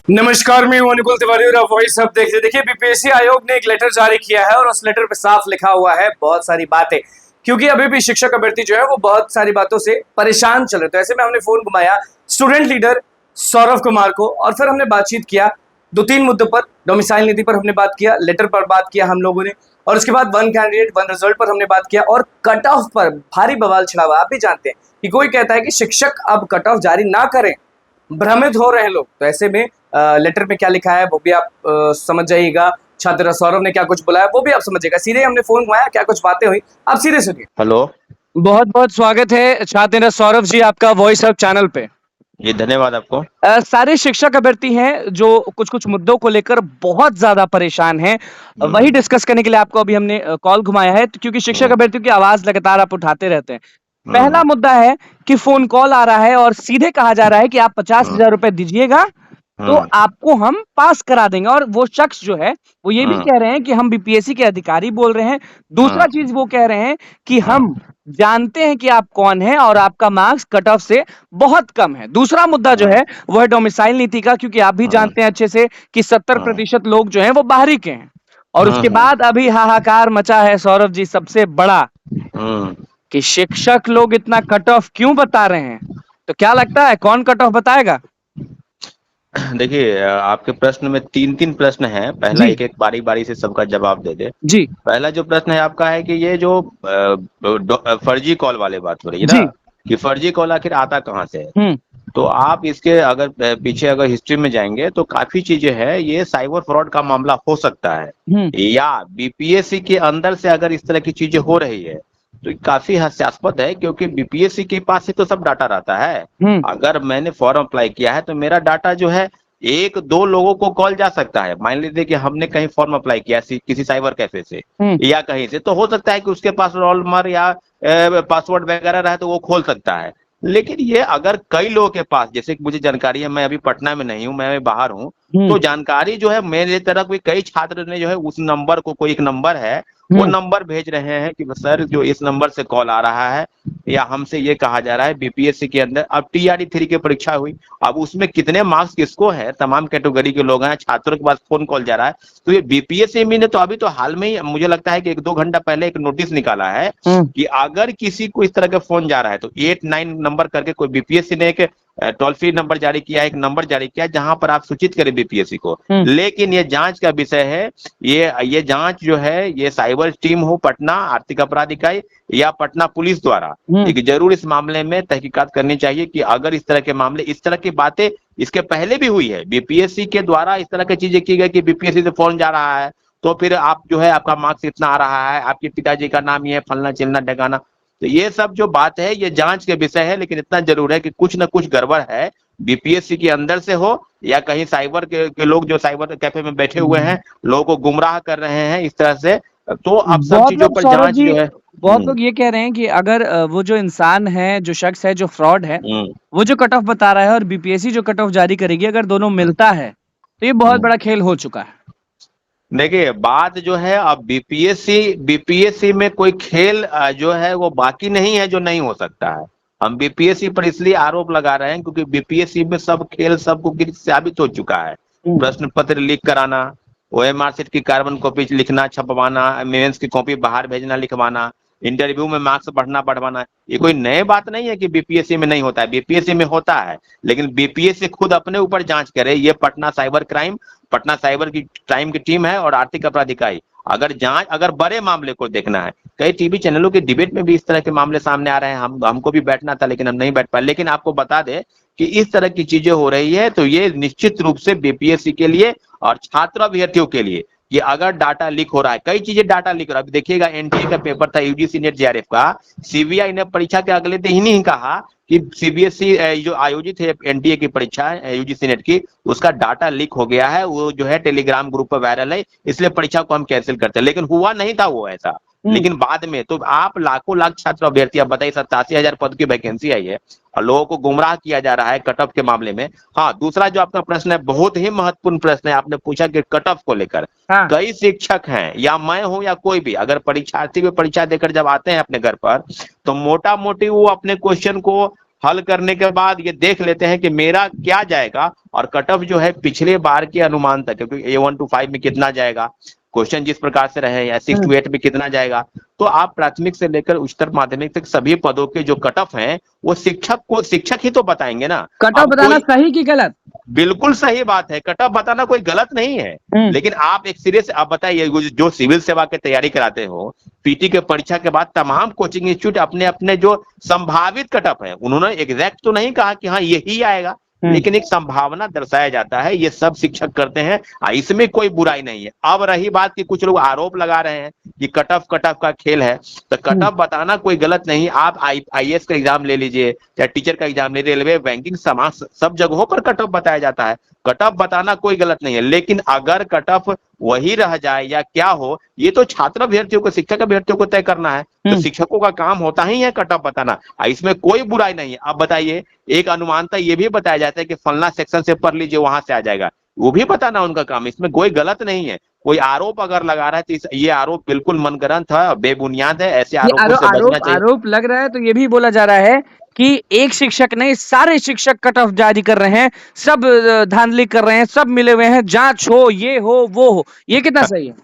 नमस्कार, मैं हूं अनुकुल तिवारी और आप वॉइस अब देख रहे हैं। देखिए, बीपीएससी आयोग ने एक लेटर जारी किया है और उस लेटर पे साफ लिखा हुआ है बहुत सारी बातें, क्योंकि अभी भी शिक्षक अभ्यर्थी जो है वो बहुत सारी बातों से परेशान चल रहे थे। ऐसे में हमने फोन घुमाया स्टूडेंट लीडर सौरभ कुमार को और फिर हमने बातचीत किया 2-3 मुद्दों पर। डोमिसाइल नीति पर हमने बात किया, लेटर पर बात किया हम लोगों ने, और उसके बाद वन कैंडिडेट वन रिजल्ट पर हमने बात किया और कट ऑफ पर भारी बवाल छिड़ा हुआ। आप भी जानते हैं कि कोई कहता है कि शिक्षक अब कट ऑफ जारी ना करें, भ्रमित हो रहे हैं लोग। तो ऐसे में लेटर में क्या लिखा है वो भी आप समझ जाइएगा। छात्र सौरभ ने क्या कुछ बोला है वो भी आप समझिएगा। सीधे हमने फोन घुमाया, क्या कुछ बातें हुई आप सीधे सुनिए। हेलो। बहुत बहुत स्वागत है छात्र सौरभ जी आपका वॉइस ऑफ चैनल पे। जी धन्यवाद आपको। सारे शिक्षक अभ्यर्थी हैं जो कुछ कुछ मुद्दों को लेकर बहुत ज्यादा परेशान हैं। वही डिस्कस करने के लिए आपको अभी हमने कॉल घुमाया है, क्योंकि शिक्षक अभ्यर्थियों की आवाज लगातार आप उठाते रहते हैं। पहला मुद्दा है कि फोन कॉल आ रहा है और सीधे कहा जा रहा है कि आप 50,000 रुपए दीजिएगा तो आपको हम पास करा देंगे। और वो शख्स जो है वो ये भी कह रहे हैं कि हम बीपीएससी के अधिकारी बोल रहे हैं। दूसरा चीज वो कह रहे हैं कि हम जानते हैं कि आप कौन हैं और आपका मार्क्स कट ऑफ से बहुत कम है। दूसरा मुद्दा जो है वो है डोमिसाइल नीति का, क्योंकि आप भी जानते हैं अच्छे से कि 70% लोग जो हैं वो बाहरी के हैं। और उसके बाद अभी हाहाकार मचा है सौरभ जी सबसे बड़ा, कि शिक्षक लोग इतना कट ऑफ क्यों बता रहे हैं। तो क्या लगता है कौन कट ऑफ बताएगा? देखिए, आपके प्रश्न में 3 प्रश्न हैं। पहला एक एक बारी बारी से सबका जवाब दे दे। जी पहला जो प्रश्न है आपका है कि ये जो फर्जी कॉल वाले बात हो रही है जी। ना, कि फर्जी कॉल आखिर आता कहाँ से है। हम्म तो आप इसके अगर पीछे अगर हिस्ट्री में जाएंगे तो काफी चीजें हैं। ये साइबर फ्रॉड का मामला हो सकता है, या बीपीएससी के अंदर से अगर इस तरह की चीजें हो रही है तो ये काफी हास्यास्पद है, क्योंकि बीपीएससी के पास ही तो सब डाटा रहता है। अगर मैंने फॉर्म अप्लाई किया है तो मेरा डाटा जो है 1-2 लोगों को कॉल जा सकता है। मान लीजिए कि हमने कहीं फॉर्म अप्लाई किया किसी साइबर कैफे से या कहीं से, तो हो सकता है कि उसके पास रोल नंबर या पासवर्ड वगैरह रहे तो वो खोल सकता है। लेकिन ये अगर कई लोगों के पास, जैसे कि मुझे जानकारी है, मैं अभी पटना में नहीं हूँ, मैं बाहर हूँ, तो जानकारी जो है मेरे तरफ भी कई छात्र ने जो है उस नंबर को, कोई एक नंबर है वो नंबर भेज रहे हैं कि सर जो इस नंबर से कॉल आ रहा है या हमसे ये कहा जा रहा है बीपीएससी के अंदर अब टीआरई 3 की परीक्षा हुई, अब उसमें कितने मार्क्स किसको है, तमाम कैटेगरी के लोग हैं, छात्रों के पास फोन कॉल जा रहा है। तो ये बीपीएससी ने तो अभी तो हाल में ही, मुझे लगता है कि 1-2 घंटा पहले एक नोटिस निकाला है कि अगर किसी को इस तरह का फोन जा रहा है तो 89 नंबर करके कोई बीपीएससी ने एक टोल फ्री नंबर जारी किया, एक नंबर जारी किया जहां पर आप सूचित करें बीपीएससी को। लेकिन ये जांच का विषय है। ये जांच जो है ये साइबर टीम हो पटना आर्थिक अपराध इकाई या पटना पुलिस द्वारा एक जरूर इस मामले में तहकीकात करनी चाहिए कि अगर इस तरह के मामले, इस तरह की बातें इसके पहले भी हुई है, बीपीएससी के द्वारा इस तरह की चीजें की गई कि बीपीएससी से फोन जा रहा है तो फिर आप जो है आपका मार्क्स इतना आ रहा है, आपके पिताजी का नाम ये है, फलना चिलना ढकाना। तो ये सब जो बात है ये जांच के विषय है, लेकिन इतना जरूर है कि कुछ ना कुछ गड़बड़ है, बीपीएससी के अंदर से हो या कहीं साइबर के लोग जो साइबर कैफे में बैठे हुए हैं लोगों को गुमराह कर रहे हैं इस तरह से। तो अब सब चीजों पर जांच जो है। बहुत लोग ये कह रहे हैं कि अगर वो जो इंसान है, जो शख्स है, जो फ्रॉड है, वो जो कट ऑफ बता रहा है और बीपीएससी जो कट ऑफ जारी करेगी, अगर दोनों मिलता है तो ये बहुत बड़ा खेल हो चुका है। देखिए बात जो है, अब बीपीएससी में कोई खेल जो है वो बाकी नहीं है जो नहीं हो सकता है। हम बीपीएससी पर इसलिए आरोप लगा रहे हैं क्योंकि बीपीएससी में सब खेल सबको साबित हो चुका है। प्रश्न पत्र लीक कराना, ओएमआर शीट की कार्बन कॉपी लिखना छपवाना, मेंस की कॉपी बाहर भेजना लिखवाना, इंटरव्यू में मार्क्स बढ़वाना, ये कोई नई बात नहीं है कि बीपीएससी में नहीं होता है, बीपीएससी में होता है। लेकिन बीपीएससी खुद अपने ऊपर जांच करे। ये पटना साइबर की क्राइम की टीम है और आर्थिक अपराध इकाई अगर बड़े मामले को देखना है, कई टीवी चैनलों के डिबेट में भी इस तरह के मामले सामने आ रहे हैं। हमको भी बैठना था लेकिन हम नहीं बैठ पाए। लेकिन आपको बता दें कि इस तरह की चीजें हो रही है तो ये निश्चित रूप से बीपीएससी के लिए और छात्र अभ्यर्थियों के लिए कि अगर डाटा लीक हो रहा है, कई चीजें डाटा लीक हो रहा है। देखिएगा एनटीए का पेपर था यूजीसी नेट जेआरएफ का, सीबीआई ने परीक्षा के अगले दिन ही कहा कि सीबीएसई जो आयोजित है एनटीए की परीक्षा यूजीसी नेट की, उसका डाटा लीक हो गया है, वो जो है टेलीग्राम ग्रुप पर वायरल है, इसलिए परीक्षा को हम कैंसिल करते हैं। लेकिन हुआ नहीं था वो ऐसा। लेकिन बाद में तो आप लाखों लाख छात्र अभ्यर्थी, आप बताइए 87,000 पद की वैकेंसी आई है और लोगों को गुमराह किया जा रहा है कट ऑफ के मामले में। हाँ, दूसरा जो आपका प्रश्न है बहुत ही महत्वपूर्ण प्रश्न है, आपने पूछा कि कट ऑफ को लेकर। कई शिक्षक हैं या मैं हूं या कोई भी, अगर परीक्षार्थी भी परीक्षा देकर जब आते हैं अपने घर पर तो मोटा मोटी वो अपने क्वेश्चन को हल करने के बाद ये देख लेते हैं कि मेरा क्या जाएगा, और कट ऑफ जो है पिछले बार के अनुमान तक, क्योंकि A1 to 5 में कितना जाएगा, क्वेश्चन जिस प्रकार से रहे या 6 to 8 में कितना जाएगा, तो आप प्राथमिक से लेकर उच्चतर माध्यमिक तक सभी पदों के जो कट ऑफ हैं वो शिक्षक ही तो बताएंगे ना। कट ऑफ अब बताना कोई सही कि गलत? बिल्कुल सही बात है, कट ऑफ बताना कोई गलत नहीं है, लेकिन आप एक सिरे से आप बताइए, जो सिविल सेवा की तैयारी कराते हो, पीटी के परीक्षा के बाद तमाम कोचिंग इंस्टीट्यूट अपने अपने जो संभावित कट ऑफ है, उन्होंने एग्जैक्ट तो नहीं कहा कि हाँ यही आएगा, लेकिन एक संभावना दर्शाया जाता है, ये सब शिक्षक करते हैं, इसमें कोई बुराई नहीं है। अब रही बात कि कुछ लोग आरोप लगा रहे हैं कि कट ऑफ का खेल है, तो कट ऑफ बताना कोई गलत नहीं। आप आईएएस का एग्जाम ले लीजिए, चाहे टीचर का एग्जाम ले, रेलवे, बैंकिंग, समाज, सब जगहों पर कट ऑफ बताया जाता है, कट ऑफ बताना कोई गलत नहीं है। लेकिन अगर कट ऑफ वही रह जाए या क्या हो, ये तो छात्र अभ्यर्थियों को, शिक्षक अभ्यर्थियों को तय करना है, तो शिक्षकों का काम होता ही है कट ऑफ बताना, इसमें कोई बुराई नहीं है। अब बताइए, एक अनुमानता ये भी बताया जाता है कि फलना सेक्शन से पढ़ लीजिए वहां से आ जाएगा, वो भी बताना उनका काम, इसमें कोई गलत नहीं है। कोई आरोप अगर लगा रहा है तो ये आरोप बिल्कुल मनगढ़ंत है, बेबुनियाद है, ऐसे आरोपों से बचना चाहिए। आरोप लग रहा है तो ये भी बोला जा रहा है कि एक शिक्षक नहीं, सारे शिक्षक कट ऑफ जारी कर रहे हैं, सब धांधली कर रहे हैं, सब मिले हुए हैं, जांच हो, ये हो, वो हो, ये कितना सही है?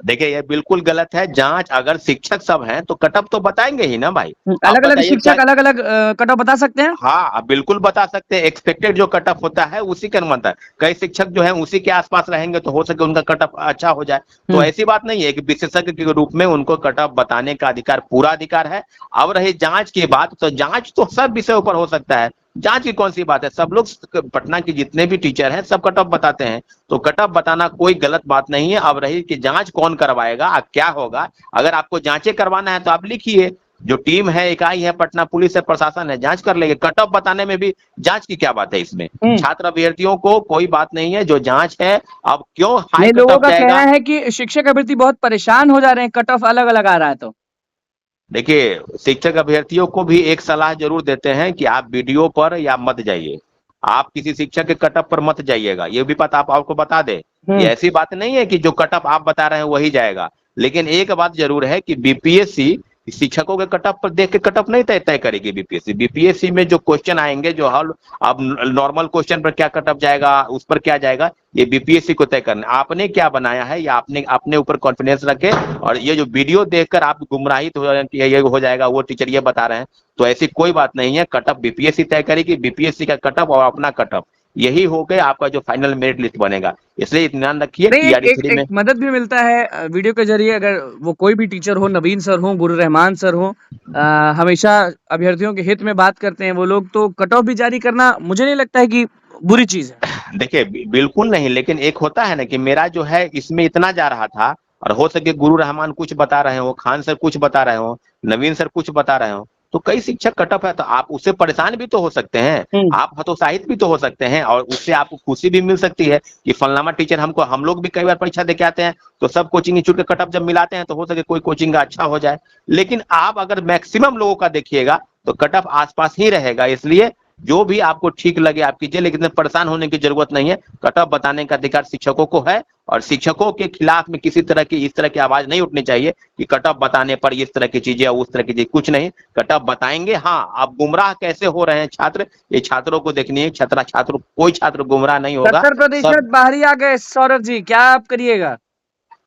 देखिए ये बिल्कुल गलत है, जांच अगर शिक्षक सब हैं तो कट ऑफ तो बताएंगे ही ना भाई। अलग अलग शिक्षक अलग अलग कट ऑफ बता सकते हैं। हाँ बिल्कुल बता सकते हैं, एक्सपेक्टेड जो कट ऑफ होता है उसी के अनुमान है। कई शिक्षक जो है उसी के आसपास रहेंगे तो हो सके उनका कट ऑफ अच्छा हो जाए, तो ऐसी बात नहीं है कि विशेषज्ञ के रूप में उनको कट ऑफ बताने का अधिकार, पूरा अधिकार है। अब रही जांच की बात, तो जांच तो सब विषयों पर हो सकता है, जांच की कौन सी बात है, सब लोग पटना के जितने भी टीचर हैं सब कट ऑफ बताते हैं, तो कट ऑफ बताना कोई गलत बात नहीं है। अब रही कि जांच कौन करवाएगा, क्या होगा, अगर आपको जांचें करवाना है तो आप लिखिए, जो टीम है, इकाई है, पटना पुलिस है, प्रशासन है, जांच कर लेंगे। कट ऑफ बताने में भी जांच की क्या बात है इसमें, छात्र अभ्यर्थियों को कोई बात नहीं है, जो जांच है। अब क्यों हाई कट लोगों ऑफ का जाएगा, कहना है कि शिक्षक अभ्यर्थी बहुत परेशान हो जा रहे हैं, कट ऑफ अलग अलग आ रहा है। तो देखिए शिक्षक अभ्यर्थियों को भी एक सलाह जरूर देते हैं कि आप वीडियो पर या मत जाइए, आप किसी शिक्षक के कट ऑफ पर मत जाइएगा, ये भी बात आपको बता दे। ये ऐसी बात नहीं है कि जो कट ऑफ आप बता रहे हैं वही जाएगा, लेकिन एक बात जरूर है कि बीपीएससी शिक्षकों के कट ऑफ पर देख के कट ऑफ नहीं तय करेगी। बीपीएससी में जो क्वेश्चन आएंगे, जो हल, अब नॉर्मल क्वेश्चन पर क्या कट ऑफ जाएगा, उस पर क्या जाएगा, ये बीपीएससी को तय करना। आपने क्या बनाया है या आपने अपने ऊपर कॉन्फिडेंस रखे, और ये जो वीडियो देखकर आप गुमराहित ये हो जाएगा, वो टीचर ये बता रहे हैं, तो ऐसी कोई बात नहीं है। कट ऑफ बीपीएससी तय करेगी, बीपीएससी का कट ऑफ और अपना कट ऑफ, यही हो गया आपका जो फाइनल मेरिट लिस्ट बनेगा। इसलिए ध्यान रखिए टीआरई में मदद भी मिलता है वीडियो के जरिए, अगर वो कोई भी टीचर हो, नवीन सर हो, गुरु रहमान सर हो, हमेशा अभ्यर्थियों के हित में बात करते हैं वो लोग, तो कट ऑफ भी जारी करना मुझे नहीं लगता है कि बुरी चीज है। देखिए बिल्कुल नहीं, लेकिन एक होता है ना कि मेरा जो है इसमें इतना जा रहा था, और हो सके गुरु रहमान कुछ बता रहे हो, खान सर कुछ बता रहे हो, नवीन सर कुछ बता रहे हो, तो कई शिक्षक कट ऑफ है, तो आप उससे परेशान भी तो हो सकते हैं, आप हतोत्साहित भी तो हो सकते हैं, और उससे आपको खुशी भी मिल सकती है कि फलनामा टीचर हमको, हम लोग भी कई बार परीक्षा देके आते हैं, तो सब कोचिंग इंस्टीट्यूट के कट ऑफ जब मिलाते हैं तो हो सके कोई कोचिंग का अच्छा हो जाए। लेकिन आप अगर मैक्सिमम लोगों का देखिएगा तो कट ऑफ आसपास ही रहेगा, इसलिए जो भी आपको ठीक लगे आप कीजिए, लेकिन परेशान होने की जरूरत नहीं है। कट ऑफ बताने का अधिकार शिक्षकों को है, और शिक्षकों के खिलाफ में किसी तरह की इस तरह की आवाज नहीं उठनी चाहिए कि कट ऑफ बताने पर इस तरह की चीजें, उस तरह की चीज, कुछ नहीं। कट ऑफ बताएंगे, हाँ अब गुमराह कैसे हो रहे हैं छात्र, ये छात्रों को देखनी है। छात्र कोई छात्र गुमराह नहीं होगा। 70% बाहरी आ गए सौरभ जी, क्या आप करिएगा?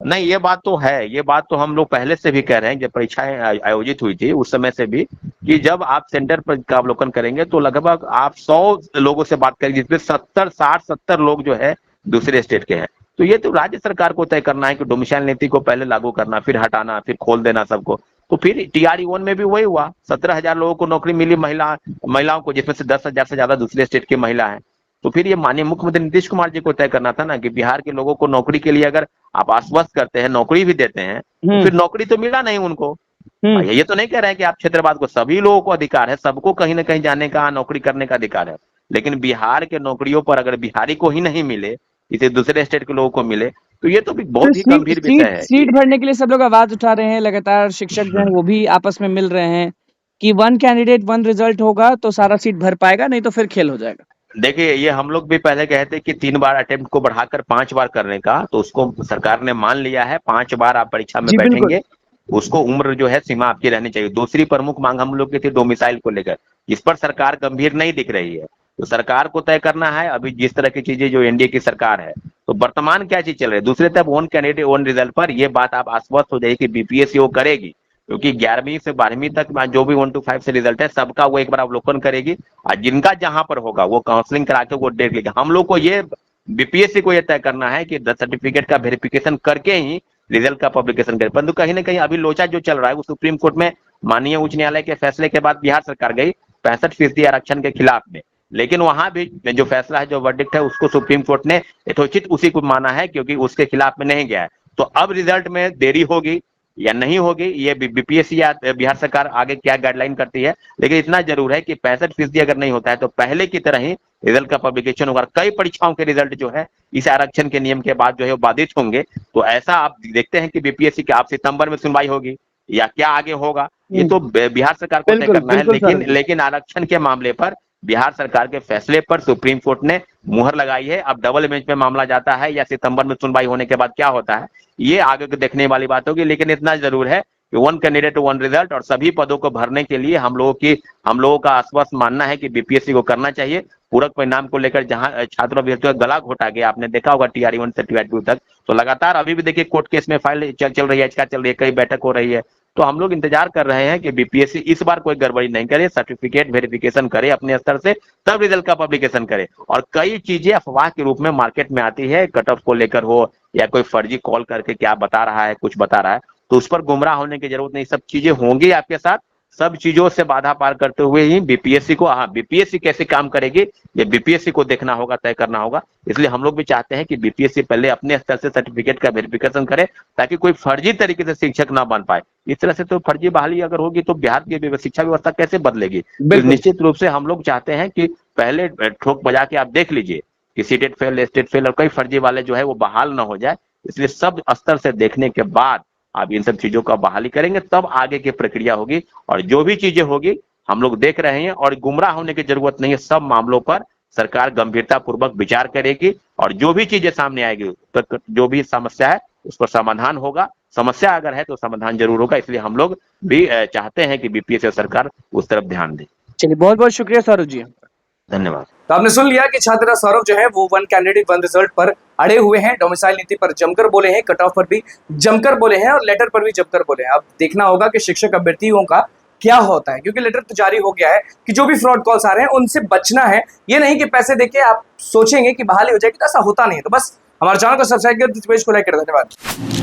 नहीं ये बात तो है, ये बात तो हम लोग पहले से भी कह रहे हैं, जब परीक्षाएं आयोजित हुई थी उस समय से भी, कि जब आप सेंटर पर का अवलोकन करेंगे तो लगभग आप 100 लोगों से बात करेंगे जिसमें 70 लोग जो है दूसरे स्टेट के हैं। तो ये तो राज्य सरकार को तय करना है कि डोमिसाइल नीति को पहले लागू करना, फिर हटाना, फिर खोल देना सबको। तो फिर TRE-1 में भी वही हुआ, 17,000 लोगों को नौकरी मिली, महिलाओं को, जिसमें से 10,000 से ज्यादा दूसरे स्टेट की महिला है। तो फिर ये माननीय मुख्यमंत्री नीतीश कुमार जी को तय करना था ना कि बिहार के लोगों को नौकरी के लिए अगर आप आश्वस्त करते हैं, नौकरी भी देते हैं, तो फिर नौकरी तो मिला नहीं उनको। ये तो नहीं कह रहे हैं कि आप क्षेत्रवाद को, सभी लोगों को अधिकार है, सबको कहीं ना कहीं जाने का, नौकरी करने का अधिकार है, लेकिन बिहार के नौकरियों पर अगर बिहारी को ही नहीं मिले, इसे दूसरे स्टेट के लोगों को मिले, तो ये तो भी बहुत ही गंभीर विषय है। सीट भरने के लिए सब लोग आवाज उठा रहे हैं, लगातार शिक्षक जो है वो भी आपस में मिल रहे हैं कि 1 कैंडिडेट 1 रिजल्ट होगा तो सारा सीट भर पाएगा, नहीं तो फिर खेल हो जाएगा। देखिए ये हम लोग भी पहले कहते कि 3 बार अटेम्प्ट को बढ़ाकर 5 बार करने का, तो उसको सरकार ने मान लिया है। 5 बार आप परीक्षा में बैठेंगे, उसको उम्र जो है सीमा आपकी रहनी चाहिए। दूसरी प्रमुख मांग हम लोग की थी डोमिसाइल को लेकर, इस पर सरकार गंभीर नहीं दिख रही है। तो सरकार को तय करना है अभी जिस तरह की चीजें जो एनडीए की सरकार है, तो वर्तमान क्या चीज चल रही है। दूसरे तरफ वन कैंडिडेट वन रिजल्ट पर ये बात आप आश्वस्त हो जाइए कि बीपीएससी वो करेगी, क्योंकि 11वीं से 12वीं तक जो भी 1 to 5 से रिजल्ट है सबका वो एक बार अवलोकन करेगी, और जिनका जहां पर होगा वो काउंसलिंग करा के वो डेट लेगा। हम लोग को ये बीपीएससी को ये तय करना है कि सर्टिफिकेट का वेरिफिकेशन करके ही रिजल्ट का पब्लिकेशन करे। परंतु कहीं ना कहीं अभी लोचा जो चल रहा है वो सुप्रीम कोर्ट में माननीय उच्च न्यायालय के फैसले के बाद बिहार सरकार गई 65% आरक्षण के खिलाफ में, लेकिन वहां भी जो फैसला है, जो वर्डिक्ट है, उसको सुप्रीम कोर्ट ने यथोचित उसी को माना है, क्योंकि उसके खिलाफ में नहीं गया है। तो अब रिजल्ट में देरी होगी या नहीं होगी, ये बीपीएससी या बिहार सरकार आगे क्या गाइडलाइन करती है, लेकिन इतना जरूर है कि 65% अगर नहीं होता है तो पहले की तरह ही रिजल्ट का पब्लिकेशन होगा। कई परीक्षाओं के रिजल्ट जो है इस आरक्षण के नियम के बाद जो है वो बाधित होंगे। तो ऐसा आप देखते हैं कि बीपीएससी की आप सितंबर में सुनवाई होगी या क्या आगे होगा, ये तो बिहार सरकार को तय करना है। लेकिन आरक्षण के मामले पर बिहार सरकार के फैसले पर सुप्रीम कोर्ट ने मुहर लगाई है। अब डबल बेंच पे मामला जाता है या सितंबर में सुनवाई होने के बाद क्या होता है, ये आगे देखने वाली बात होगी। लेकिन इतना जरूर है कि वन कैंडिडेट वन रिजल्ट और सभी पदों को भरने के लिए हम लोगों का आश्वस्त मानना है कि बीपीएससी को करना चाहिए। पूरक परिणाम को लेकर जहां छात्रों अभ्यर्थियों का गला घोटा गया, आपने देखा होगा TRE 1 से TRE 2 तक, तो लगातार अभी भी देखिए कोर्ट केस में फाइल चल रही है, याचिका चल रही है, कई बैठक हो रही है। तो हम लोग इंतजार कर रहे हैं कि बीपीएससी इस बार कोई गड़बड़ी नहीं करे, सर्टिफिकेट वेरिफिकेशन करे अपने स्तर से, तब रिजल्ट का पब्लिकेशन करे। और कई चीजें अफवाह के रूप में मार्केट में आती है, कट ऑफ को लेकर हो या कोई फर्जी कॉल करके क्या बता रहा है, कुछ बता रहा है, तो उस पर गुमराह होने की जरूरत नहीं। सब चीजें होंगी आपके साथ, सब चीजों से बाधा पार करते हुए ही बीपीएससी को, बीपीएससी कैसे काम करेगी ये बीपीएससी को देखना होगा, तय करना होगा। इसलिए हम लोग भी चाहते हैं कि बीपीएससी पहले अपने स्तर से सर्टिफिकेट का वेरिफिकेशन करे, ताकि कोई फर्जी तरीके से शिक्षक ना बन पाए। इस तरह से तो फर्जी बहाली अगर होगी तो बिहार की शिक्षा व्यवस्था कैसे बदलेगी। तो निश्चित रूप से हम लोग चाहते हैं कि पहले ठोक बजा के आप देख लीजिए कि सीटेट फेल, स्टेट फेल और कई फर्जी वाले जो है वो बहाल ना हो जाए। इसलिए सब स्तर से देखने के बाद आप इन सब चीजों का बहाली करेंगे, तब आगे की प्रक्रिया होगी। और जो भी चीजें होगी हम लोग देख रहे हैं, और गुमराह होने की जरूरत नहीं है। सब मामलों पर सरकार गंभीरता पूर्वक विचार करेगी, और जो भी चीजें सामने आएगी, तो जो भी समस्या है उस पर समाधान होगा। समस्या अगर है तो समाधान जरूर होगा। इसलिए हम लोग भी चाहते हैं कि बीपीएससी सरकार उस तरफ ध्यान दे। चलिए, बहुत बहुत शुक्रिया सौरभ जी, धन्यवाद। तो आपने सुन लिया कि छात्र सौरभ जो है वो वन कैंडिडेट वन रिजल्ट पर अड़े हुए हैं, डोमिसाइल नीति पर जमकर बोले हैं, कट ऑफ पर भी जमकर बोले हैं और लेटर पर भी जमकर बोले हैं। अब देखना होगा कि शिक्षक अभ्यर्थियों का क्या होता है, क्योंकि लेटर तो जारी हो गया है कि जो भी फ्रॉड कॉल्स आ रहे हैं उनसे बचना है। ये नहीं कि पैसे देके आप सोचेंगे कि बहाली हो जाएगी, तो ऐसा होता नहीं है। तो बस हमारे चैनल को सब्सक्राइब कर, पेज को लाइक कर। धन्यवाद।